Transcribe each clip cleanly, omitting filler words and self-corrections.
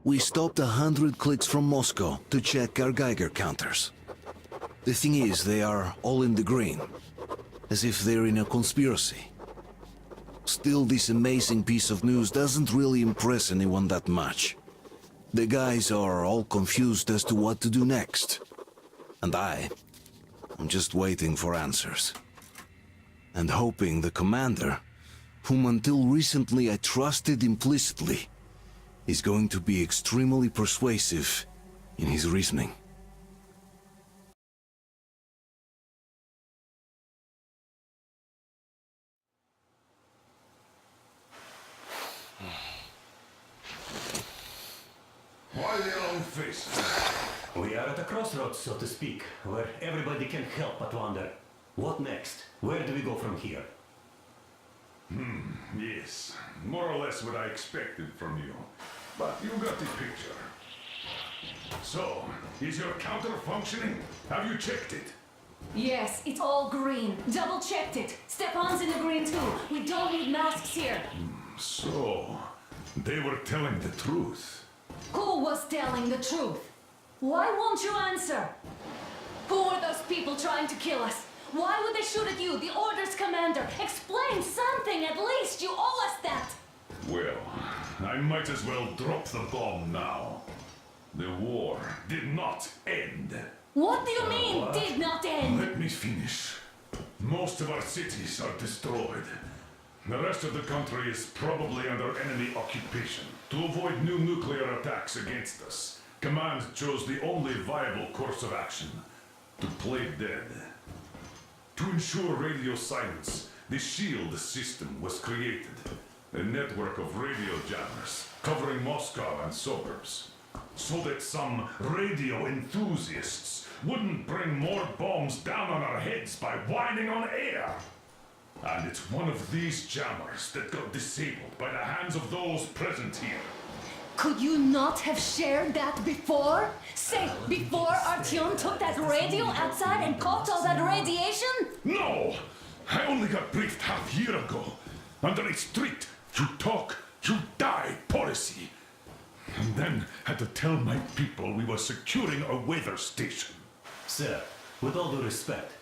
We stopped 100 clicks from Moscow to check our Geiger counters. The thing is, they are all in the green, as if they're in a conspiracy. Still, this amazing piece of news doesn't really impress anyone that much. The guys are all confused as to what to do next. And I'm just waiting for answers. And hoping the commander, whom until recently I trusted implicitly, is going to be extremely persuasive in his reasoning. Why the long face? We are at a crossroads, so to speak, where everybody can help but wonder, what next? Where do we go from here? Yes, more or less what I expected from you. But you got the picture. So, is your counter functioning? Have you checked it? Yes, it's all green. Double-checked it. Stepan's in the green too. We don't need masks here. So, they were telling the truth. Who was telling the truth? Why won't you answer? Who are those people trying to kill us? Why would they shoot at you, the Order's commander? Explain something, at least! You owe us that! Well, I might as well drop the bomb now. The war did not end. What do you mean, did not end? Let me finish. Most of our cities are destroyed. The rest of the country is probably under enemy occupation. To avoid new nuclear attacks against us, Command chose the only viable course of action: to play dead. To ensure radio silence, the SHIELD system was created. A network of radio jammers covering Moscow and suburbs. So that some radio enthusiasts wouldn't bring more bombs down on our heads by whining on air. And it's one of these jammers that got disabled by the hands of those present here. Could you not have shared that before? Say, before Artyom took that radio outside and caught all that radiation? No! I only got briefed half year ago. Under a strict, you talk, you die policy. And then had to tell my people we were securing a weather station. Sir, with all due respect,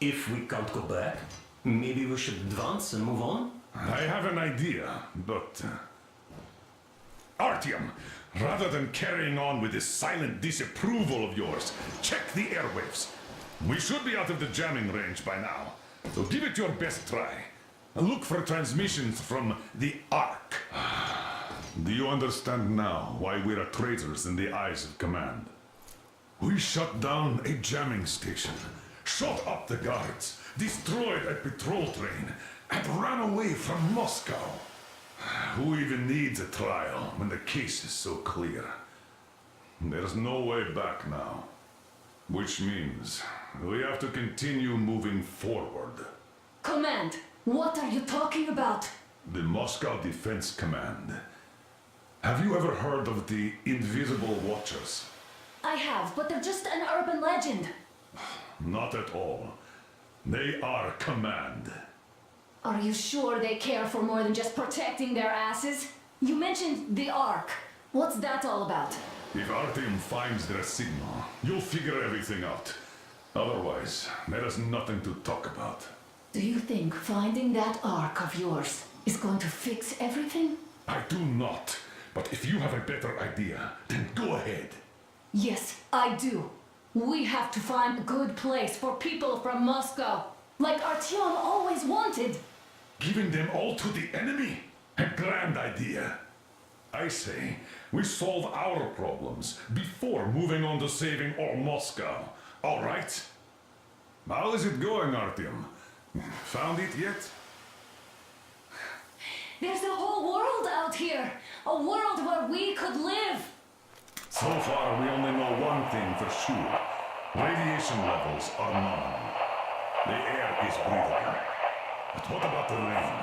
if we can't go back, maybe we should advance and move on? I have an idea, but... Artyom, rather than carrying on with this silent disapproval of yours, check the airwaves. We should be out of the jamming range by now, so give it your best try. Look for transmissions from the Ark. Do you understand now why we're traitors in the eyes of Command? We shut down a jamming station, shot up the guards, destroyed a patrol train, and ran away from Moscow. Who even needs a trial when the case is so clear? There's no way back now. Which means we have to continue moving forward. Command, what are you talking about? The Moscow Defense Command. Have you ever heard of the Invisible Watchers? I have, but they're just an urban legend. Not at all. They are Command. Are you sure they care for more than just protecting their asses? You mentioned the Ark. What's that all about? If Artyom finds their signal, you'll figure everything out. Otherwise, there is nothing to talk about. Do you think finding that Ark of yours is going to fix everything? I do not. But if you have a better idea, then go ahead. Yes, I do. We have to find a good place for people from Moscow, like Artyom always wanted. Giving them all to the enemy? A grand idea. I say, we solve our problems before moving on to saving all Moscow. All right? How is it going, Artyom? Found it yet? There's a whole world out here. A world where we could live. So far, we only know one thing for sure. Radiation levels are none. The air is breathable. But what about the rain?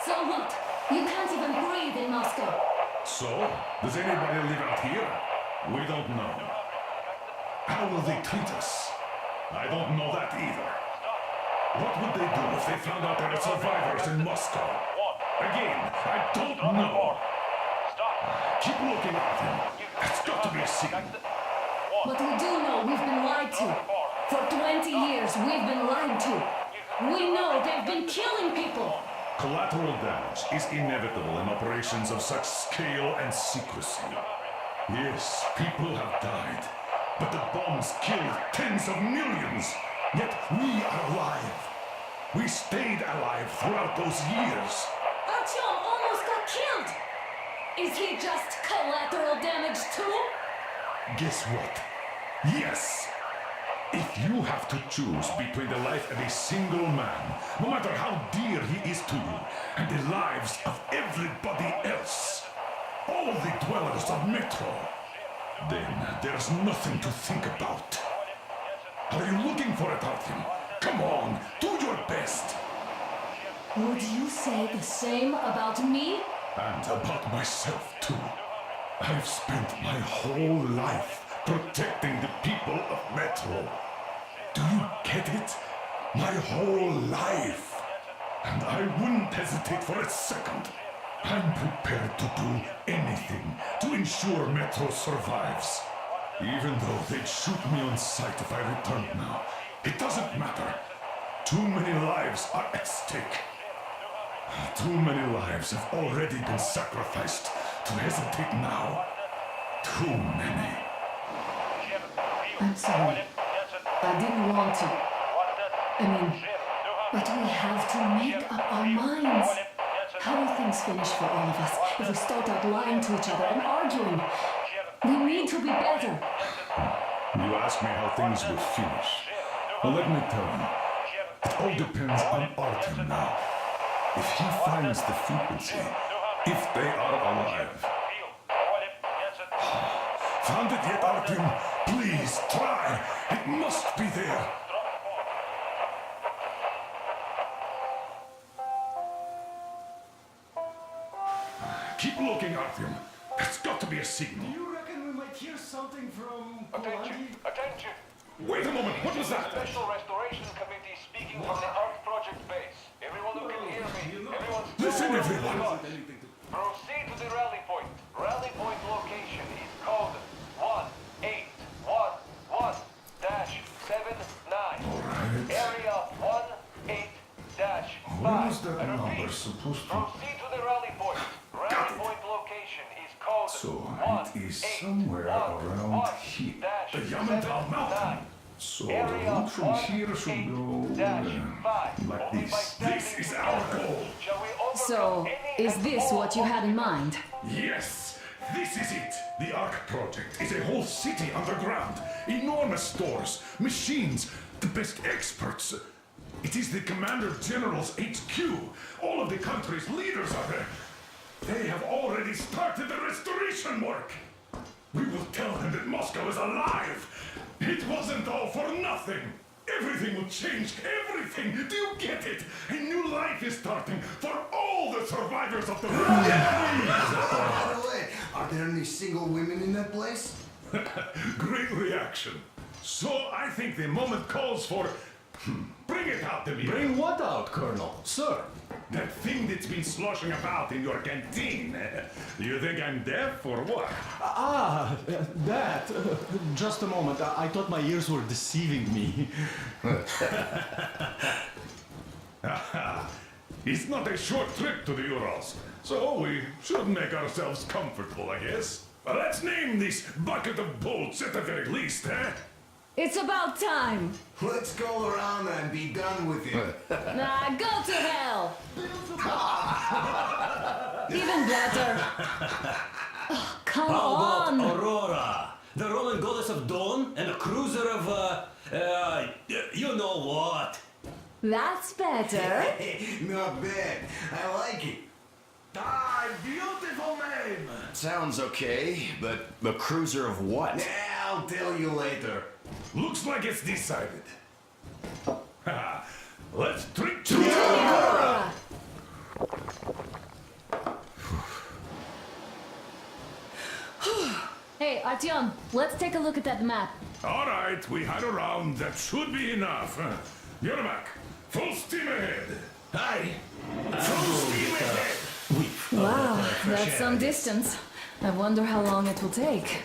So what? You can't even breathe in Moscow. So? Does anybody live out here? We don't know. How will they treat us? I don't know that either. What would they do if they found out there are survivors in Moscow? Again, I don't know. Keep looking at him. be a signal. But we do know we've been lied to. For 20 years, we've been lied to. We know they've been killing people. Collateral damage is inevitable in operations of such scale and secrecy. Yes, people have died, but the bombs killed tens of millions. Yet we are alive. We stayed alive throughout those years. Artyom almost got killed. Is he just collateral damage too? Guess what? Yes! If you have to choose between the life of a single man, no matter how dear he is to you, and the lives of everybody else, all the dwellers of Metro, then there's nothing to think about. Are you looking for it, Artyom? Come on, do your best! Would you say the same about me? And about myself, too. I've spent my whole life protecting the people of Metro. Do you get it? My whole life. And I wouldn't hesitate for a second. I'm prepared to do anything to ensure Metro survives. Even though they'd shoot me on sight if I returned now. It doesn't matter. Too many lives are at stake. Too many lives have already been sacrificed to hesitate now. Too many. I'm sorry. I didn't want to. But we have to make up our minds. How will things finish for all of us if we start out lying to each other and arguing? We need to be better. You ask me how things will finish. Well, let me tell you. It all depends on Artyom now. If he finds the frequency, if they are alive. Found it yet, Artyom? Please, try. It must be there. Keep looking, Artyom. There's got to be a signal. You reckon we might hear something from Attention, attention. Wait a moment, what was that? Special Restoration Committee speaking from the Ark Project base. Everyone who can hear me, everyone Listen, everyone. Proceed to the rally point. Rally point location is code 1811-79. Area 18-5. Where is that I repeat, number supposed to... proceed to the rally point. Rally point location is code So, it is somewhere around here. The Yamantau Mountain. So, the route from here should go like this. This is our goal. So, is this what you had in mind? Yes, this is it. The Ark Project is a whole city underground. Enormous stores, machines, the best experts. It is the Commander General's HQ. All of the country's leaders are there. They have already started the restoration work. We will tell them that Moscow is alive. It wasn't all for nothing. Everything will change. Everything. Do you get it? A new life is starting for all the survivors of the By the way, are there any single women in that place? Great reaction. So I think the moment calls for... Bring it out, Demir. Bring what out, Colonel? Sir? That thing that's been sloshing about in your canteen. You think I'm deaf or what? That. Just a moment. I thought my ears were deceiving me. It's not a short trip to the Urals, so we should make ourselves comfortable, I guess. Let's name this bucket of bolts at the very least, eh? It's about time. Let's go around and be done with it. Nah, go to hell. Even better. Oh, come on. Aurora, the Roman goddess of dawn, and a cruiser of, you know what? That's better. Not bad. I like it. Ah, beautiful name! Sounds okay, but a cruiser of what? Yeah, I'll tell you later. Looks like it's decided. Let's drink to Aurora. Hey, Artyom, let's take a look at that map. All right, we had a round. That should be enough. Yermak, full steam ahead. Aye. Full steam ahead. Wow, that's some distance. I wonder how long it will take.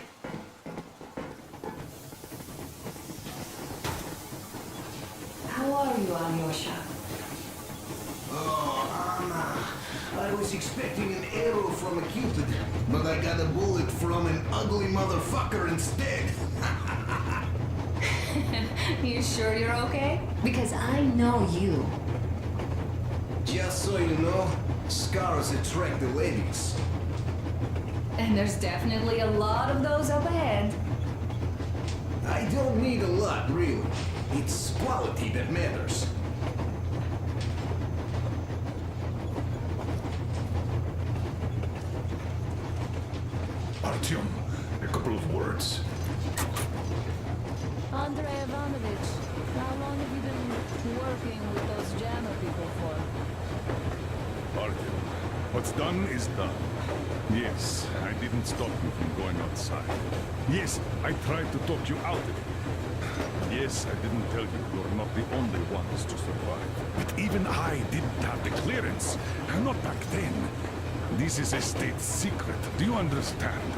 are you, Alyosha? Oh, Anna. I was expecting an arrow from a Cupid, but I got a bullet from an ugly motherfucker instead. You sure you're okay? Because I know you. Just so you know, scars attract the ladies. And there's definitely a lot of those up ahead. I don't need a lot, really. It's quality that matters. Artyom, a couple of words. Andrei Ivanovich, how long have you been working with those jammer people for? Artyom, what's done is done. Yes, I didn't stop you from going outside. Yes, I tried to talk you out of it. Yes, I didn't tell you you're not the only ones to survive. But even I didn't have the clearance. Not back then. This is a state secret. Do you understand?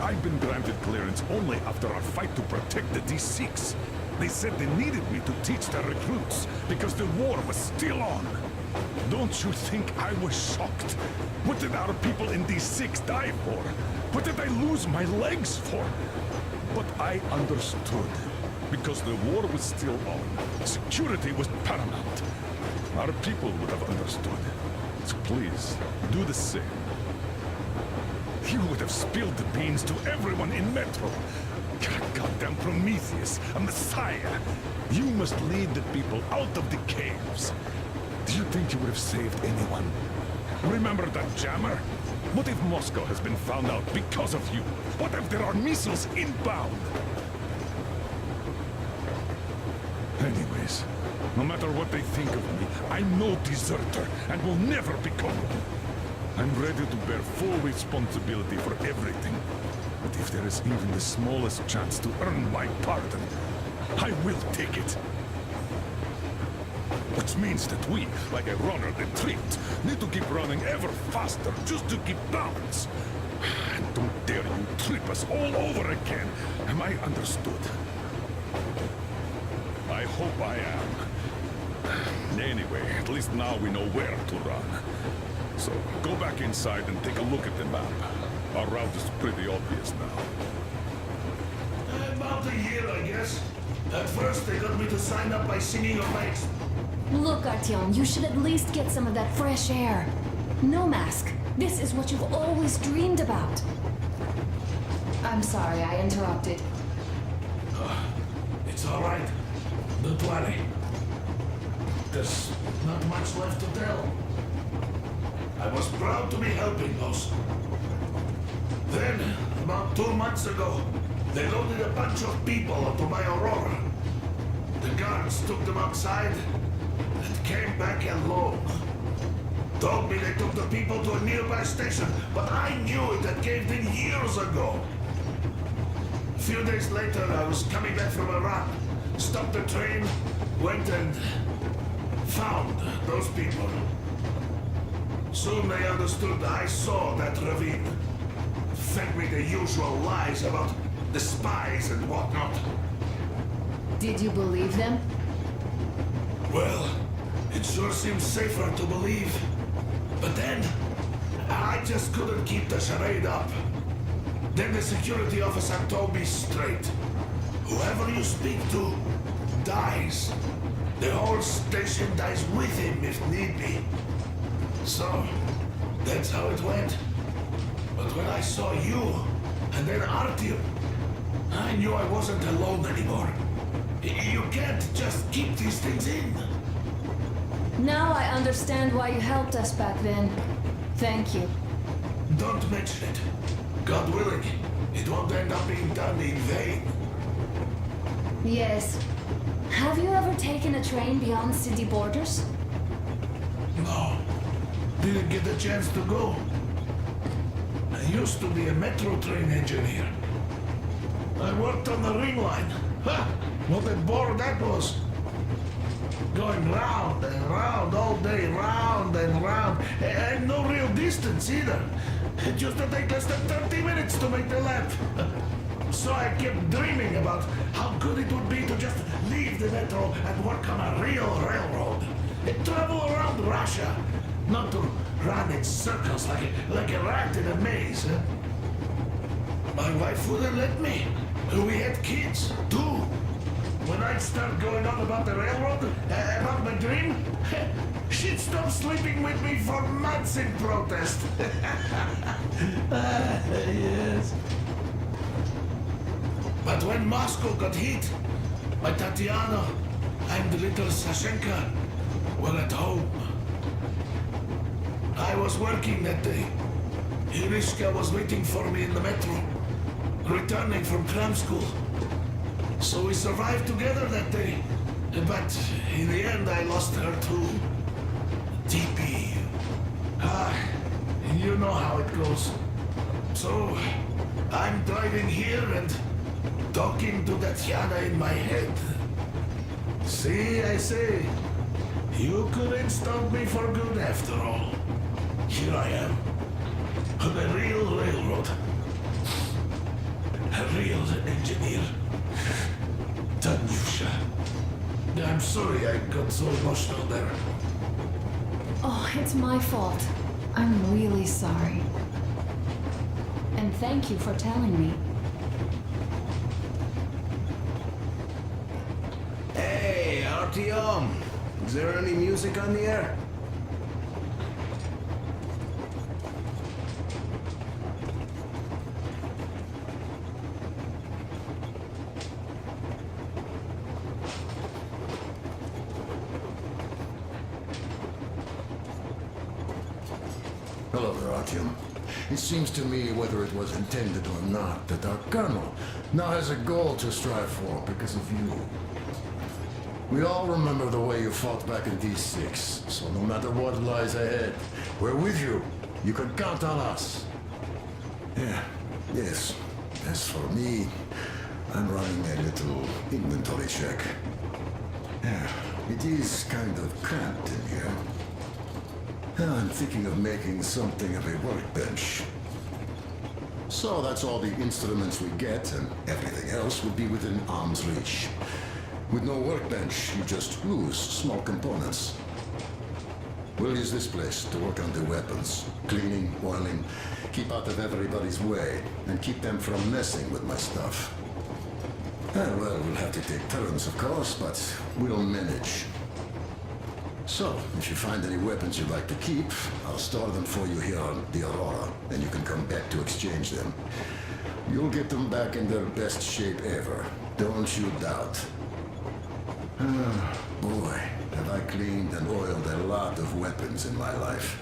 I've been granted clearance only after our fight to protect the D6. They said they needed me to teach their recruits because the war was still on. Don't you think I was shocked? What did our people in D6 die for? What did I lose my legs for? But I understood. Because the war was still on. Security was paramount. Our people would have understood. So please, do the same. You would have spilled the beans to everyone in Metro. Goddamn Prometheus, a messiah. You must lead the people out of the caves. Do you think you would have saved anyone? Remember that jammer? What if Moscow has been found out because of you? What if there are missiles inbound? Anyways, no matter what they think of me, I'm no deserter and will never become one. I'm ready to bear full responsibility for everything. But if there is even the smallest chance to earn my pardon, I will take it. Which means that we, like a runner that tripped, need to keep running ever faster just to keep balance. And don't dare you trip us all over again. Am I understood? I hope I am. Anyway, at least now we know where to run. So, go back inside and take a look at the map. Our route is pretty obvious now. About a year, I guess. At first, they got me to sign up by singing your mates. Look, Artyom, you should at least get some of that fresh air. No mask. This is what you've always dreamed about. I'm sorry, I interrupted. It's all right. Don't worry. There's not much left to tell. I was proud to be helping those. Then, about 2 months ago, they loaded a bunch of people onto my Aurora. The guards took them outside and came back alone. Told me they took the people to a nearby station, but I knew it had caved in years ago. A few days later, I was coming back from a run. Stopped the train, went and found those people. Soon they understood I saw that ravine. Fed me the usual lies about the spies and whatnot. Did you believe them? Well, it sure seems safer to believe. But then, I just couldn't keep the charade up. Then the security officer told me straight. Whoever you speak to dies. The whole station dies with him if need be. So, that's how it went. But when I saw you, and then Artyom, I knew I wasn't alone anymore. You can't just keep these things in. Now I understand why you helped us back then. Thank you. Don't mention it. God willing, it won't end up being done in vain. Yes. Have you ever taken a train beyond city borders? No. Didn't get the chance to go. I used to be a metro train engineer. I worked on the ring line. Ha! What a bore that was. Going round and round all day, round and round. And no real distance either. It used to take less than 30 minutes to make the lap. So I kept dreaming about how good it would be to just leave the metro and work on a real railroad. And travel around Russia, not to run in circles like a rat in a maze. Huh? My wife wouldn't let me. We had kids, too. When I'd start going on about the railroad, about my dream, she'd stop sleeping with me for months in protest. Yes. But when Moscow got hit, my Tatiana and little Sashenka were at home. I was working that day. Irishka was waiting for me in the metro, returning from cram school. So we survived together that day. But in the end, I lost her too. TP. You know how it goes. So, I'm driving here and talking to Tatiana in my head. See, I say, you couldn't stop me for good after all. Here I am, on a real railroad. A real engineer. Tanyusha. I'm sorry I got so emotional there. Oh, it's my fault. I'm really sorry. And thank you for telling me. Hey, Artyom! Is there any music on the air? Hello there, Artyom. It seems to me, whether it was intended or not, that our colonel now has a goal to strive for because of you. We all remember the way you fought back in D6, so no matter what lies ahead, we're with you. You can count on us. Yeah, yes. As for me, I'm running a little inventory check. Yeah, it is kind of cramped in here. I'm thinking of making something of a workbench. So that's all the instruments we get, and Everything else would be within arm's reach. with no workbench, you just lose small components. We'll use this place to work on the weapons. Cleaning, oiling, keep out of everybody's way, and keep them from messing with my stuff. Well, we'll have to take turns, of course, but we'll manage. So, if you find any weapons you'd like to keep, I'll store them for you here on the Aurora, and you can come back to exchange them. You'll get them back in their best shape ever. Don't you doubt. Boy, have I cleaned and oiled a lot of weapons in my life.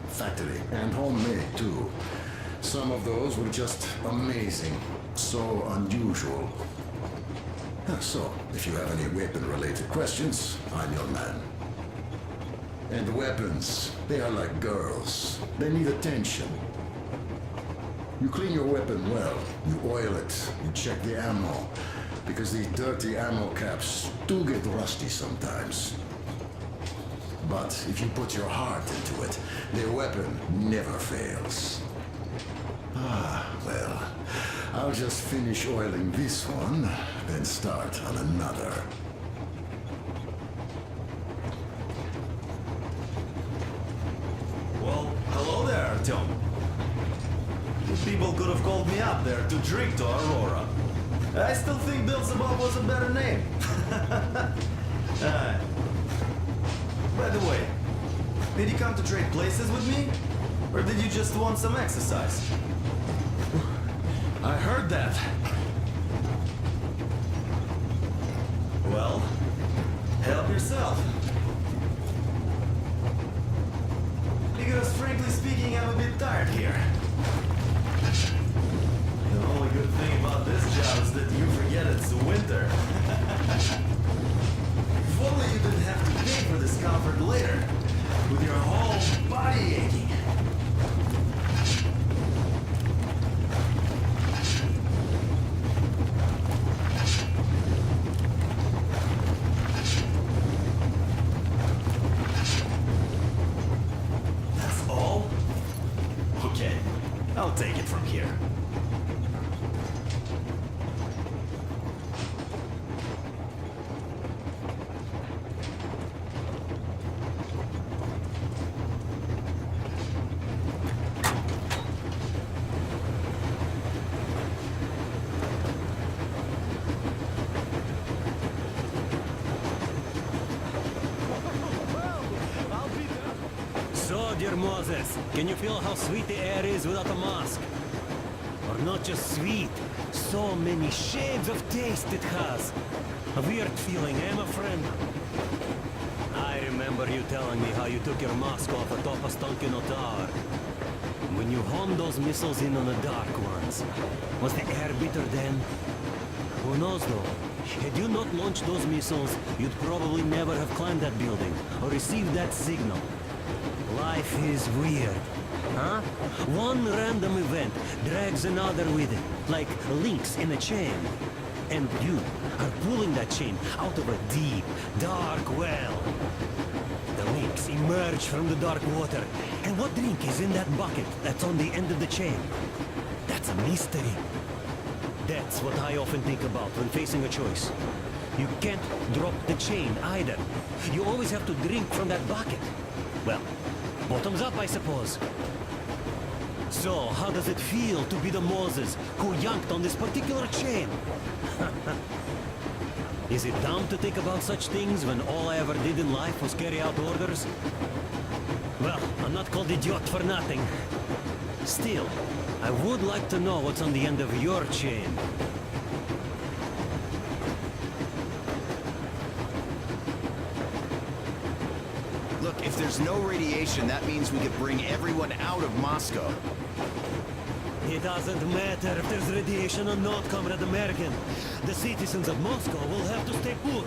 Factory and homemade too. Some of those were just amazing. So unusual. So, if you have any weapon-related questions, I'm your man. And weapons, they are like girls. They need attention. You clean your weapon well, you oil it, you check the ammo, because these dirty ammo caps do get rusty sometimes. But if you put your heart into it, the weapon never fails. Well, I'll just finish oiling this one, then start on another. Well, hello there, Artyom. You people could have called me up there to drink to Aurora. I still think Beelzebub was a better name. By the way, did you come to trade places with me? Or did you just want some exercise? I heard that. Well, help yourself. Because frankly speaking, I'm a bit tired here. The only good thing about this job is that you forget it's winter. If only you didn't have to pay for this comfort later, with your whole body aching. That's all? Okay, I'll take it from here. Moses, can you feel how sweet the air is without a mask? Or not just sweet, so many shades of taste it has. A weird feeling, eh, my friend? I remember you telling me how you took your mask off atop a Stonkino tower. When you homed those missiles in on the dark ones, was the air bitter then? Who knows though? Had you not launched those missiles, you'd probably never have climbed that building or received that signal. Life is weird, huh? One random event drags another with it, like links in a chain. And you are pulling that chain out of a deep, dark well. The links emerge from the dark water. And what drink is in that bucket that's on the end of the chain? That's a mystery. That's what I often think about when facing a choice. You can't drop the chain either. You always have to drink from that bucket. Well, bottoms up, I suppose. So, how does it feel to be the Moses who yanked on this particular chain? Is it dumb to think about such things when all I ever did in life was carry out orders? Well, I'm not called idiot for nothing. Still, I would like to know what's on the end of your chain. Look, if there's no radiation, that means we could bring everyone out of Moscow. It doesn't matter if there's radiation or not, Comrade American. The citizens of Moscow will have to stay put.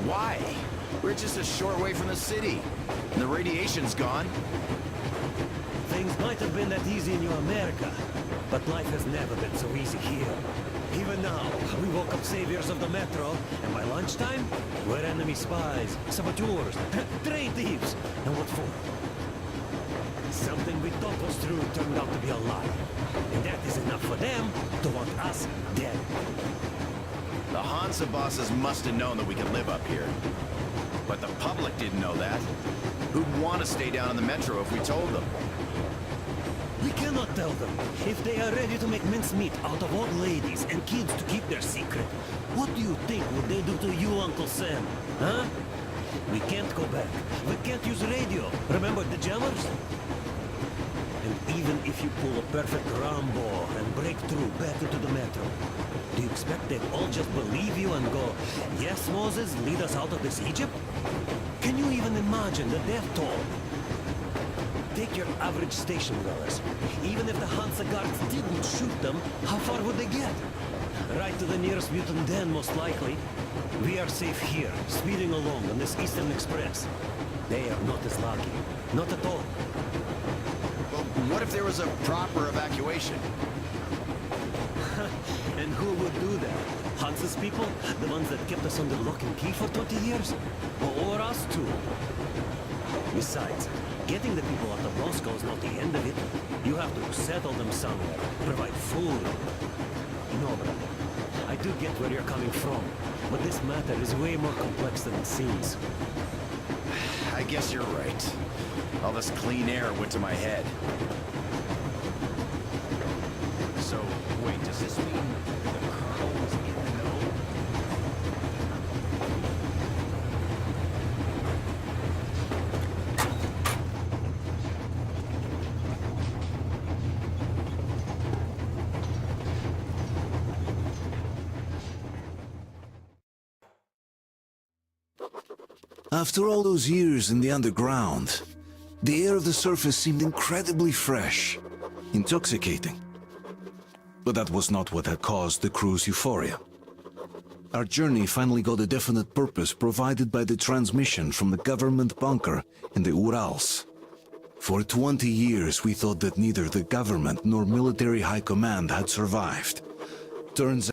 Why? We're just a short way from the city. And the radiation's gone. Things might have been that easy in New America, but life has never been so easy here. Even now, we woke up saviors of the metro, and by lunchtime, we're enemy spies, saboteurs, train thieves. And what for? Something we thought was true turned out to be a lie. And that is enough for them to want us dead. The Hansa bosses must have known that we could live up here. But the public didn't know that. Who'd want to stay down in the metro if we told them? We cannot tell them. If they are ready to make mincemeat out of old ladies and kids to keep their secret, what do you think would they do to you, Uncle Sam? Huh? We can't go back. We can't use radio. Remember the jammers? And even if you pull a perfect Rambo and break through back into the metro, do you expect they'd all just believe you and go, yes, Moses, lead us out of this Egypt? Can you even imagine the death toll? Take your average station dwellers. Even if the Hansa guards didn't shoot them, how far would they get? Right to the nearest mutant den, most likely. We are safe here, speeding along on this Eastern Express. They are not as lucky. Not at all. Well, what if there was a proper evacuation? And who would do that? Hansa's people? The ones that kept us under lock and key for 20 years? Or us too? Besides, getting the people out of Moscow is not the end of it. You have to settle them somewhere, provide food. No, brother. I do get where you're coming from, but this matter is way more complex than it seems. I guess you're right. All this clean air went to my head. So, wait, does this mean the Colonel was in the know? After all those years in the underground, the air of the surface seemed incredibly fresh, intoxicating. But that was not what had caused the crew's euphoria. Our journey finally got a definite purpose provided by the transmission from the government bunker in the Urals. For 20 years we thought that neither the government nor military high command had survived. Turns